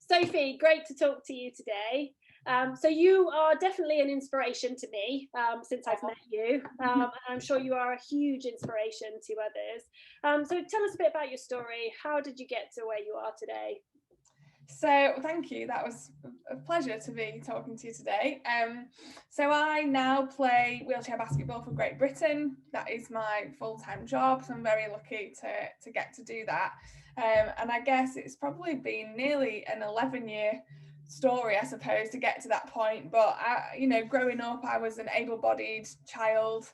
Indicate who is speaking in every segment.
Speaker 1: Sophie, great to talk to you today. So you are definitely an inspiration to me since I've met you, and I'm sure you are a huge inspiration to others. So tell us a bit about your story. How did you get to where you are today?
Speaker 2: So thank you. That was a pleasure to be talking to you today. So I now play wheelchair basketball for Great Britain. That is my full-time job. So I'm very lucky to get to do that. And I guess it's probably been nearly an 11-year story, I suppose, to get to that point. But growing up, I was an able-bodied child,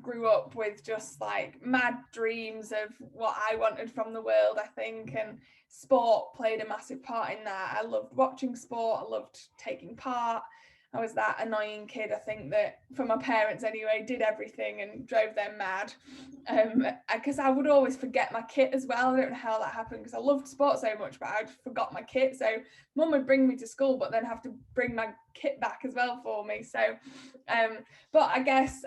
Speaker 2: grew up with just like mad dreams of what I wanted from the world, I think, and sport played a massive part in that. I loved watching sport, I loved taking part. I was that annoying kid, I think, that for my parents anyway, did everything and drove them mad. Because I would always forget my kit as well. I don't know how that happened because I loved sport so much, but I forgot my kit. So mum would bring me to school, but then have to bring my kit back as well for me. So, but I guess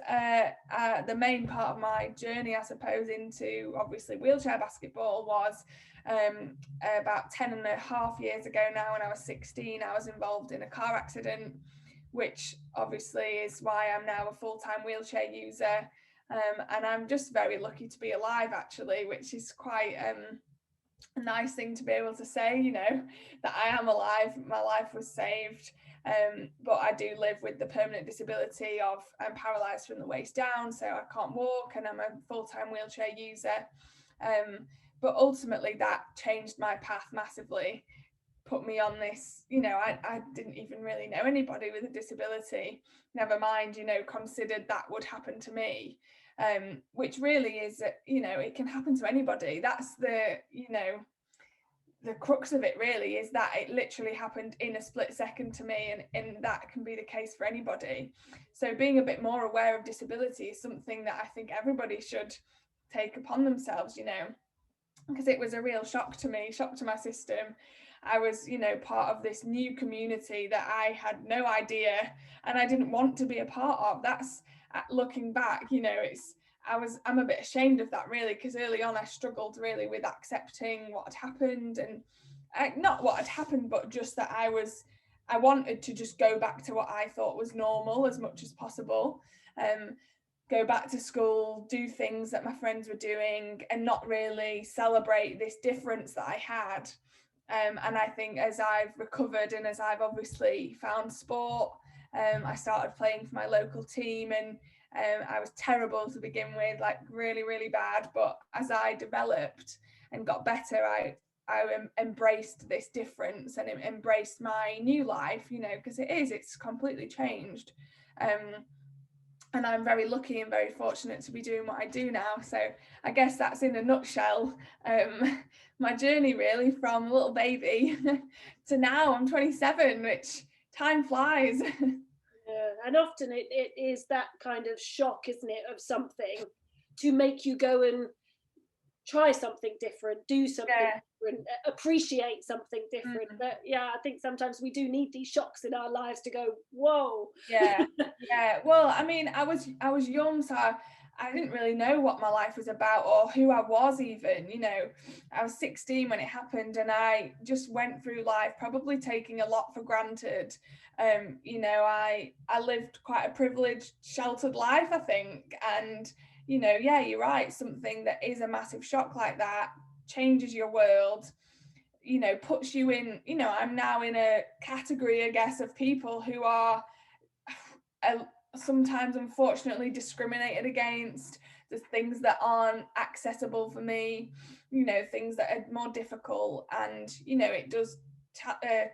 Speaker 2: the main part of my journey, I suppose, into obviously wheelchair basketball was about 10 and a half years ago now. When I was 16, I was involved in a car accident, which obviously is why I'm now a full-time wheelchair user. And I'm just very lucky to be alive, actually, which is quite a nice thing to be able to say, that I am alive, my life was saved. But I do live with the permanent disability of I'm paralysed from the waist down, so I can't walk, and I'm a full-time wheelchair user. But ultimately that changed my path massively, put me on this, I didn't even really know anybody with a disability, never mind, considered that would happen to me. Which really is, it can happen to anybody. That's the crux of it really, is that it literally happened in a split second to me, and that can be the case for anybody. So being a bit more aware of disability is something that I think everybody should take upon themselves, because it was a real shock to me, shock to my system. I was, part of this new community that I had no idea and I didn't want to be a part of. That's looking back, I'm a bit ashamed of that really, because early on I struggled really with accepting what had happened, and not what had happened, but just that I wanted to just go back to what I thought was normal as much as possible. Go back to school, do things that my friends were doing, and not really celebrate this difference that I had. And I think as I've recovered and as I've obviously found sport, I started playing for my local team, and I was terrible to begin with, like really, really bad. But as I developed and got better, I embraced this difference and embraced my new life, because it's completely changed. And I'm very lucky and very fortunate to be doing what I do now. So I guess that's in a nutshell my journey really, from a little baby to now I'm 27, which time flies.
Speaker 1: Yeah, and often it is that kind of shock, isn't it, of something to make you go and try something different, do something different, appreciate something different. But yeah, I think sometimes we do need these shocks in our lives to go, whoa.
Speaker 2: Yeah. Well, I mean, I was young, so I didn't really know what my life was about or who I was even. I was 16 when it happened, and I just went through life probably taking a lot for granted. I lived quite a privileged, sheltered life, I think, and you're right. Something that is a massive shock like that changes your world, puts you in, I'm now in a category, I guess, of people who are sometimes unfortunately discriminated against. There's things that aren't accessible for me, things that are more difficult, and it does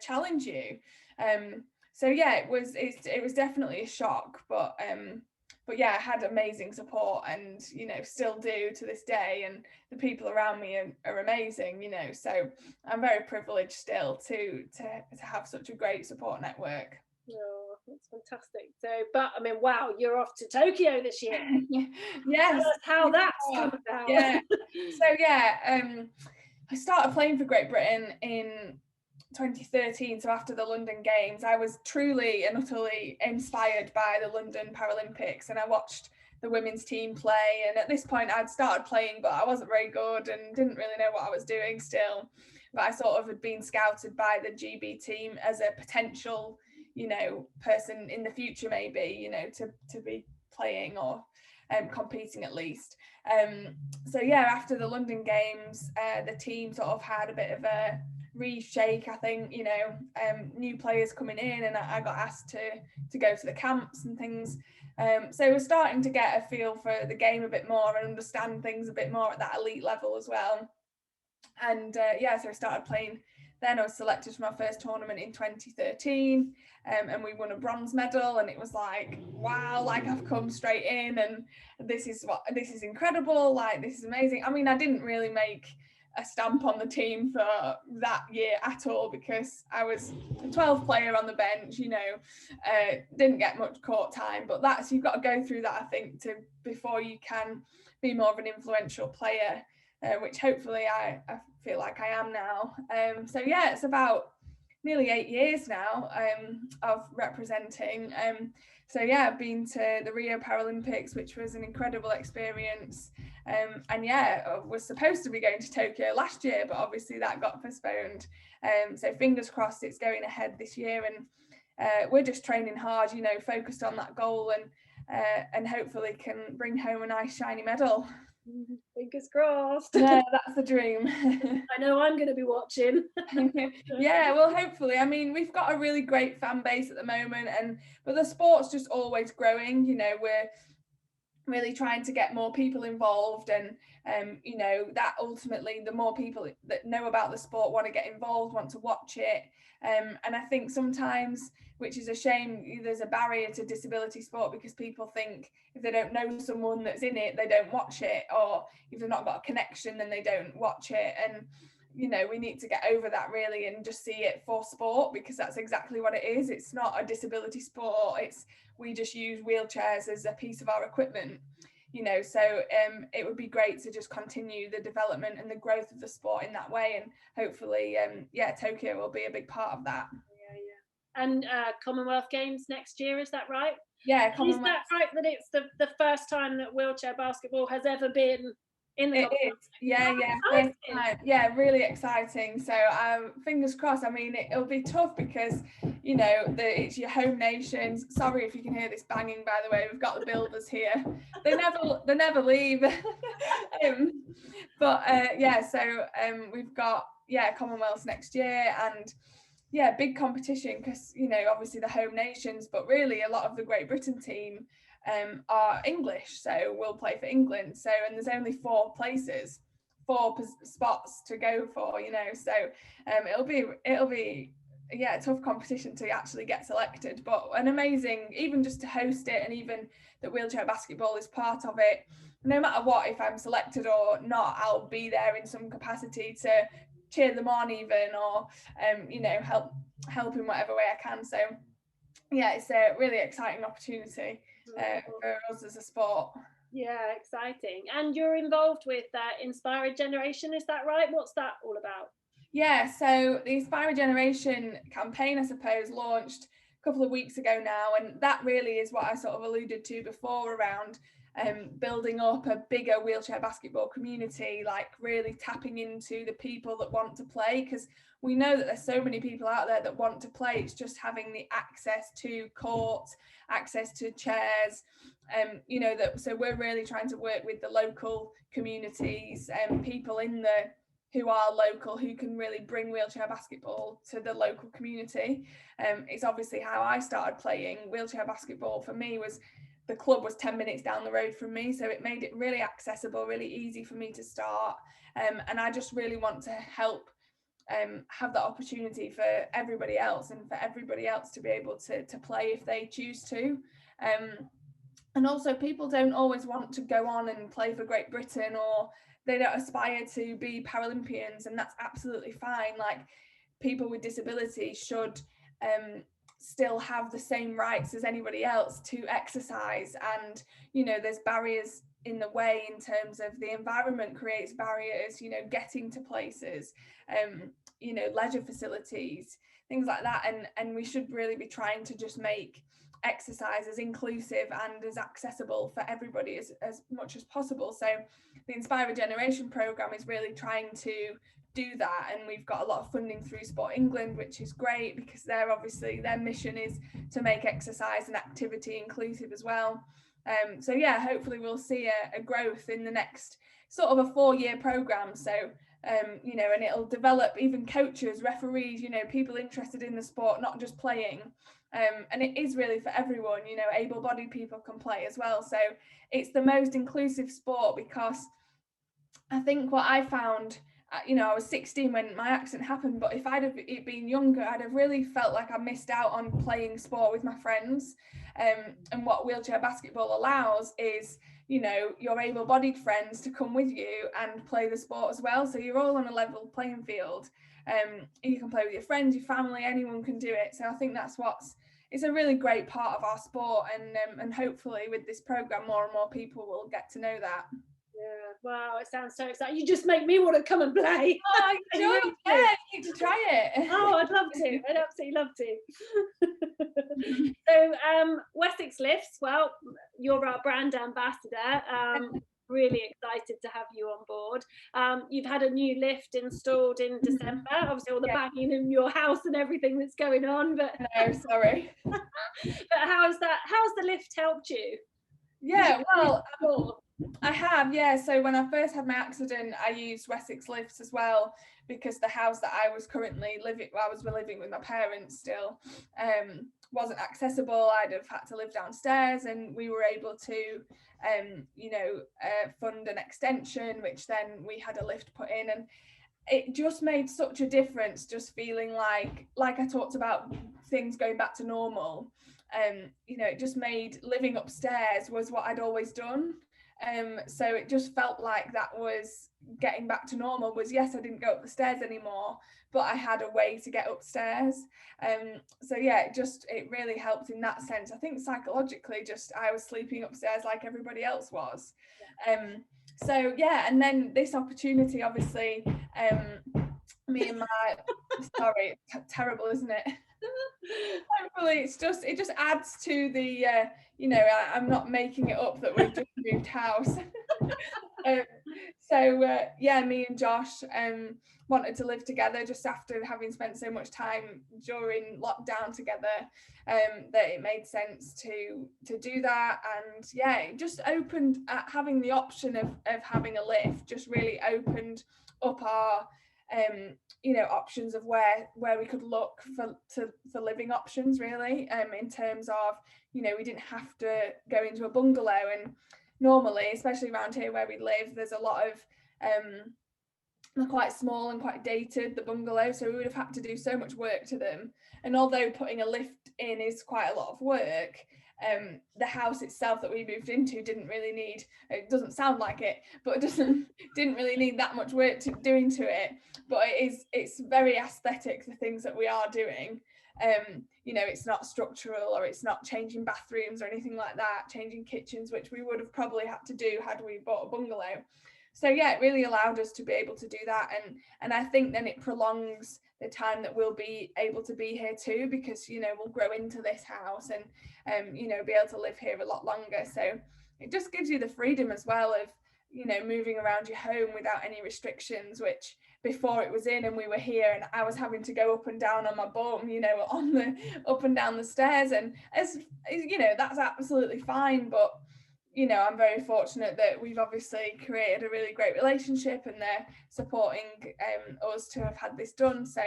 Speaker 2: challenge you. So yeah, it was definitely a shock, but yeah, I had amazing support, and still do to this day, and the people around me are amazing, so I'm very privileged still to have such a great support network.
Speaker 1: Oh, that's fantastic. So, but I mean, wow, you're off to Tokyo this year.
Speaker 2: Yes.
Speaker 1: Tell us how that's come about.
Speaker 2: Yeah. So yeah, I started playing for Great Britain in 2013. So after the London Games, I was truly and utterly inspired by the London Paralympics, and I watched the women's team play. And at this point, I'd started playing, but I wasn't very good and didn't really know what I was doing still. but I sort of had been scouted by the GB team as a potential, you know, person in the future, maybe, you know, to be playing or competing at least. So yeah, after the London Games, the team sort of had a bit of a reshake, I think, you know, new players coming in, and I got asked to go to the camps and things. So we're starting to get a feel for the game a bit more and understand things a bit more at that elite level as well. And yeah, so I started playing then. I was selected for my first tournament in 2013, and we won a bronze medal, and it was like, wow, like I've come straight in, and this is incredible, like this is amazing. I mean, I didn't really make a stamp on the team for that year at all, because I was a 12th player on the bench, you know, didn't get much court time, but that's, you've got to go through that, I think, to before you can be more of an influential player. Which hopefully I feel like I am now. So yeah, it's about nearly 8 years now of representing. So yeah, I've been to the Rio Paralympics, which was an incredible experience. And yeah, I was supposed to be going to Tokyo last year, but obviously that got postponed. So fingers crossed it's going ahead this year, and we're just training hard, you know, focused on that goal, and hopefully can bring home a nice shiny medal.
Speaker 1: Fingers crossed.
Speaker 2: Yeah, that's the dream.
Speaker 1: I know I'm going to be watching.
Speaker 2: Yeah, well, hopefully. I mean, we've got a really great fan base at the moment, but the sport's just always growing. You know, we're really trying to get more people involved, and you know, that ultimately the more people that know about the sport want to get involved, want to watch it. And I think sometimes, which is a shame, there's a barrier to disability sport, because people think if they don't know someone that's in it, they don't watch it, or if they've not got a connection, then they don't watch it. And you know, we need to get over that really, and just see it for sport, because that's exactly what it is. It's not a disability sport. We just use wheelchairs as a piece of our equipment, you know. So it would be great to just continue the development and the growth of the sport in that way, and hopefully yeah, Tokyo will be a big part of that.
Speaker 1: And Commonwealth Games next year, is that right?
Speaker 2: Yeah,
Speaker 1: Is that right, that it's the first time that wheelchair basketball has ever been in the Commonwealth?
Speaker 2: Yeah, really exciting. So fingers crossed. I mean, it'll be tough because, you know, it's your home nations. Sorry if you can hear this banging, by the way. We've got the builders here. They never leave. But yeah, so we've got Commonwealths next year, and yeah, big competition, because, you know, obviously the home nations, but really a lot of the Great Britain team are English, so we'll play for England. So, and there's only 4 spots to go for, you know, so it'll be a tough competition to actually get selected, but an amazing, even just to host it, and even that wheelchair basketball is part of it. No matter what, if I'm selected or not, I'll be there in some capacity to cheer them on, even, or you know, help in whatever way I can. So yeah, it's a really exciting opportunity for us as a sport.
Speaker 1: Yeah, exciting. And you're involved with Regeneration, is that right? What's that all about?
Speaker 2: Yeah, so the Regeneration campaign, I suppose, launched a couple of weeks ago now, and that really is what I sort of alluded to before around building up a bigger wheelchair basketball community, like really tapping into the people that want to play, because we know that there's so many people out there that want to play. It's just having the access to court, access to chairs, you know, that. So we're really trying to work with the local communities and people who are local, who can really bring wheelchair basketball to the local community. It's obviously how I started playing wheelchair basketball. For me, the club was 10 minutes down the road from me, so it made it really accessible, really easy for me to start. And I just really want to help have that opportunity for everybody else, and for everybody else to be able to play if they choose to. And also, people don't always want to go on and play for Great Britain, or they don't aspire to be Paralympians, and that's absolutely fine. Like, people with disabilities should still have the same rights as anybody else to exercise. And, you know, there's barriers in the way in terms of the environment creates barriers, you know, getting to places, you know, leisure facilities, things like that. And we should really be trying to just make exercise as inclusive and as accessible for everybody as much as possible. So the Regeneration program is really trying to do that, and we've got a lot of funding through Sport England, which is great because they're obviously, their mission is to make exercise and activity inclusive as well. So yeah, hopefully we'll see a growth in the next sort of a 4-year program. So you know, and it'll develop even coaches, referees, you know, people interested in the sport, not just playing. And it is really for everyone, you know, able-bodied people can play as well. So it's the most inclusive sport, because I think what I found, you know, I was 16 when my accident happened, but if I'd have been younger, I'd have really felt like I missed out on playing sport with my friends. And what wheelchair basketball allows is, you know, your able-bodied friends to come with you and play the sport as well. So you're all on a level playing field. You can play with your friends, your family, anyone can do it. So I think that's it's a really great part of our sport, and hopefully with this program, more and more people will get to know that.
Speaker 1: Yeah, wow, it sounds so exciting. You just make me want to come and play.
Speaker 2: Oh, you need to try it.
Speaker 1: Oh, I'd love to. I'd absolutely love to. So, Essex Lifts, well, you're our brand ambassador. Really excited to have you on board. You've had a new lift installed in December, obviously all the banging in your house and everything that's going on, but
Speaker 2: no, sorry.
Speaker 1: But how's the lift helped you?
Speaker 2: Yeah, well, I have, yeah. So when I first had my accident, I used Essex Lifts as well, because the house that I was currently living, I was living with my parents still, wasn't accessible. I'd have had to live downstairs, and we were able to, you know, fund an extension, which then we had a lift put in, and it just made such a difference, just feeling like I talked about things going back to normal. You know, it just made living upstairs was what I'd always done. So it just felt like that was getting back to normal. Was, yes, I didn't go up the stairs anymore, but I had a way to get upstairs. So yeah, it really helped in that sense. I think psychologically, just I was sleeping upstairs like everybody else was. So yeah, and then this opportunity, obviously, me and my sorry, terrible, isn't it? Hopefully it just adds to the you know, I'm not making it up that we've just moved house. So yeah, me and Josh wanted to live together just after having spent so much time during lockdown together, that it made sense to do that. And yeah, it just opened, having the option of having a lift just really opened up our you know, options of where we could look for living options, really, in terms of, you know, we didn't have to go into a bungalow. And normally, especially around here where we live, there's a lot of they're quite small and quite dated, the bungalows, so we would have had to do so much work to them. And although putting a lift in is quite a lot of work, the house itself that we moved into didn't really need, it doesn't sound like it, but it didn't really need that much work doing to it. But it's very aesthetic, the things that we are doing. You know, it's not structural, or it's not changing bathrooms or anything like that, changing kitchens, which we would have probably had to do had we bought a bungalow. So yeah, it really allowed us to be able to do that, and I think then it prolongs the time that we'll be able to be here too, because, you know, we'll grow into this house and you know, be able to live here a lot longer. So it just gives you the freedom as well of, you know, moving around your home without any restrictions, which before it was in and we were here and I was having to go up and down on my bum, you know, on the up and down the stairs, and as you know, that's absolutely fine. But you know, I'm very fortunate that we've obviously created a really great relationship, and they're supporting us to have had this done. So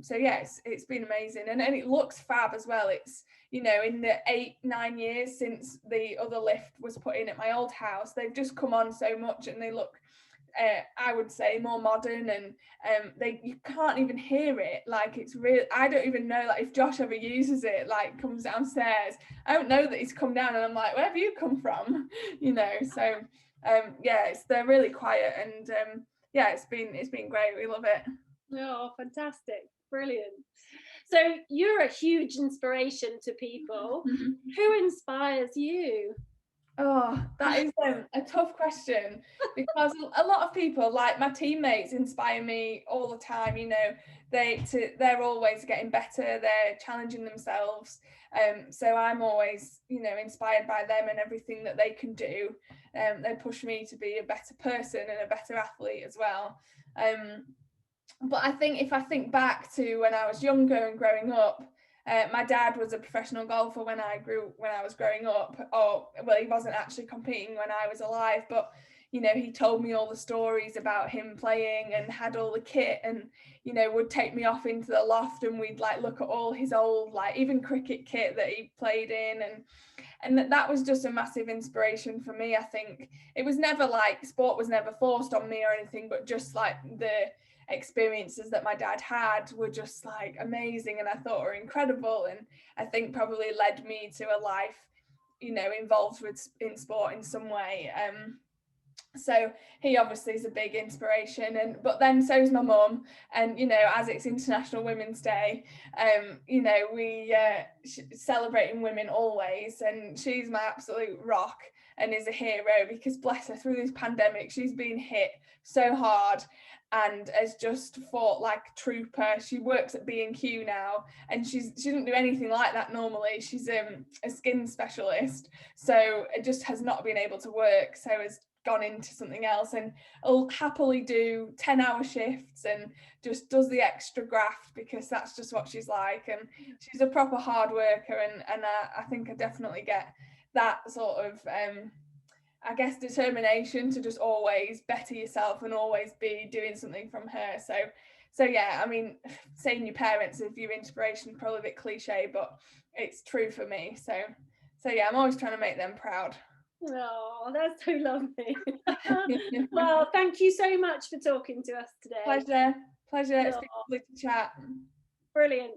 Speaker 2: so yeah, it's been amazing, and it looks fab as well. It's, you know, in the 8-9 years since the other lift was put in at my old house, they've just come on so much, and they look, I would say, more modern, and you can't even hear it. Like, it's real. I don't even know, like, if Josh ever uses it, like comes downstairs, I don't know that he's come down, and I'm like, where have you come from? You know. So yeah, they're really quiet, and yeah, it's been great. We love it.
Speaker 1: Oh, fantastic, brilliant. So you're a huge inspiration to people. Who inspires you?
Speaker 2: Oh, that is a tough question, because a lot of people, like my teammates, inspire me all the time. You know, they're always getting better, they're challenging themselves. So I'm always, you know, inspired by them and everything that they can do. They push me to be a better person and a better athlete as well. But I think if I think back to when I was younger and growing up, my dad was a professional golfer when I was growing up. Or, well, he wasn't actually competing when I was alive, but you know, he told me all the stories about him playing and had all the kit, and you know, would take me off into the loft and we'd like look at all his old, like even cricket kit that he played in, and that was just a massive inspiration for me. I think it was never like, sport was never forced on me or anything, but just like the experiences that my dad had were just like amazing, and I thought were incredible, and I think probably led me to a life, you know, involved in sport in some way. So he obviously is a big inspiration, and but then so's my mum, and you know, as it's International Women's Day, you know, we celebrating women always, and she's my absolute rock and is a hero, because bless her, through this pandemic she's been hit so hard and has just fought like a trooper. She works at B&Q now, and she doesn't do anything like that normally. She's a skin specialist, so it just has not been able to work, so has gone into something else, and will happily do 10-hour shifts and just does the extra graft because that's just what she's like, and she's a proper hard worker, and I think I definitely get that sort of I guess determination to just always better yourself and always be doing something from her. So yeah, I mean, saying your parents is your inspiration, probably a bit cliche, but it's true for me. So yeah, I'm always trying to make them proud.
Speaker 1: Oh, that's so lovely. Well, thank you so much for talking to us today.
Speaker 2: Pleasure. It's been lovely to chat.
Speaker 1: Brilliant.